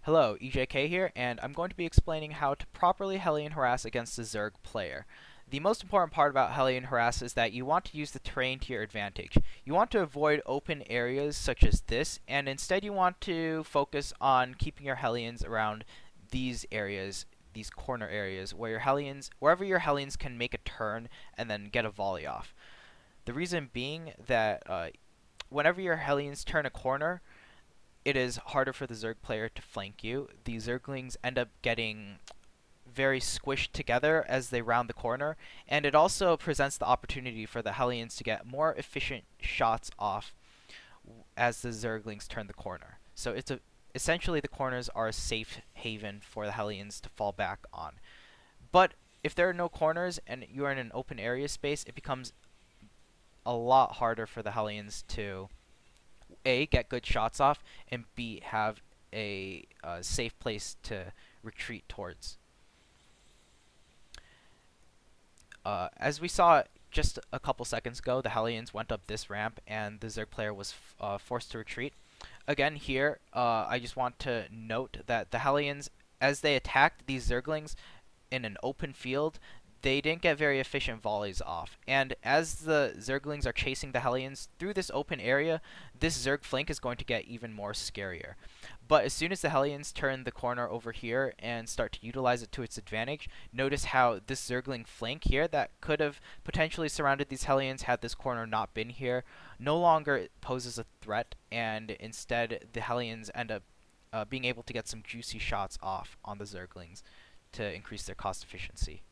Hello, EJK here, and I'm going to be explaining how to properly Hellion harass against a Zerg player. The most important part about Hellion harass is that you want to use the terrain to your advantage. You want to avoid open areas such as this, and instead you want to focus on keeping your Hellions around these areas, these corner areas, where your Hellions, wherever your Hellions can make a turn and then get a volley off. The reason being that whenever your Hellions turn a corner, it is harder for the Zerg player to flank you. The Zerglings end up getting very squished together as they round the corner, and it also presents the opportunity for the Hellions to get more efficient shots off as the Zerglings turn the corner. So essentially the corners are a safe haven for the Hellions to fall back on. But if there are no corners and you are in an open area space, it becomes a lot harder for the Hellions to A, get good shots off, and B, have a safe place to retreat towards. As we saw just a couple seconds ago, the Hellions went up this ramp and the Zerg player was forced to retreat. Again here, I just want to note that the Hellions, as they attacked these Zerglings in an open field, they didn't get very efficient volleys off. And as the Zerglings are chasing the Hellions through this open area, this Zerg flank is going to get even more scarier. But as soon as the Hellions turn the corner over here and start to utilize it to its advantage, notice how this Zergling flank here that could have potentially surrounded these Hellions had this corner not been here, no longer poses a threat, and instead the Hellions end up being able to get some juicy shots off on the Zerglings to increase their cost efficiency.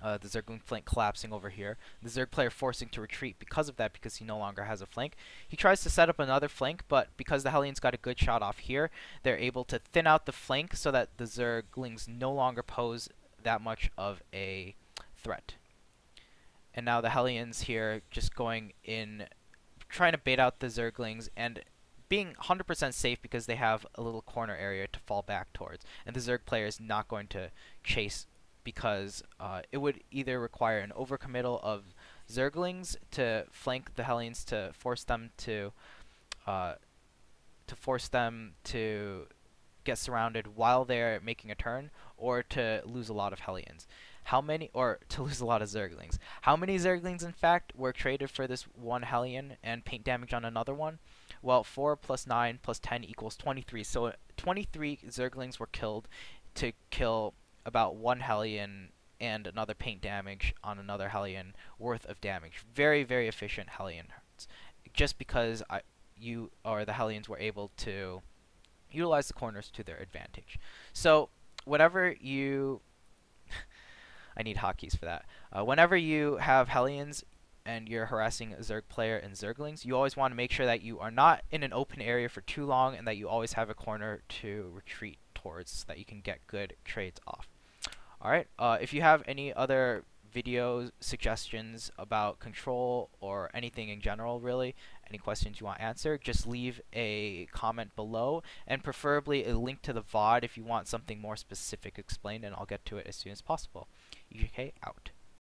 The Zergling flank collapsing over here. The Zerg player forcing to retreat because of that, because he no longer has a flank. He tries to set up another flank, but because the Hellions got a good shot off here, they're able to thin out the flank so that the Zerglings no longer pose that much of a threat. And now the Hellions here just going in, trying to bait out the Zerglings and being 100% safe because they have a little corner area to fall back towards. And the Zerg player is not going to chase, because it would either require an overcommittal of Zerglings to flank the Hellions to force them to get surrounded while they're making a turn, or to lose a lot of Hellions. To lose a lot of Zerglings. How many Zerglings, in fact, were traded for this one Hellion and paint damage on another one? Well, 4 plus 9 plus 10 equals 23. So 23 Zerglings were killed to kill about one Hellion and another paint damage on another Hellion worth of damage. Very, very efficient Hellion hurts. Just because the Hellions were able to utilize the corners to their advantage. So whenever you I need hotkeys for that. Whenever you have Hellions and you're harassing a Zerg player and Zerglings, you always want to make sure that you are not in an open area for too long, and that you always have a corner to retreat towards so that you can get good trades off. Alright, if you have any other video suggestions about control or anything in general, really, any questions you want answered, just leave a comment below, and preferably a link to the VOD if you want something more specific explained, and I'll get to it as soon as possible. EJK out.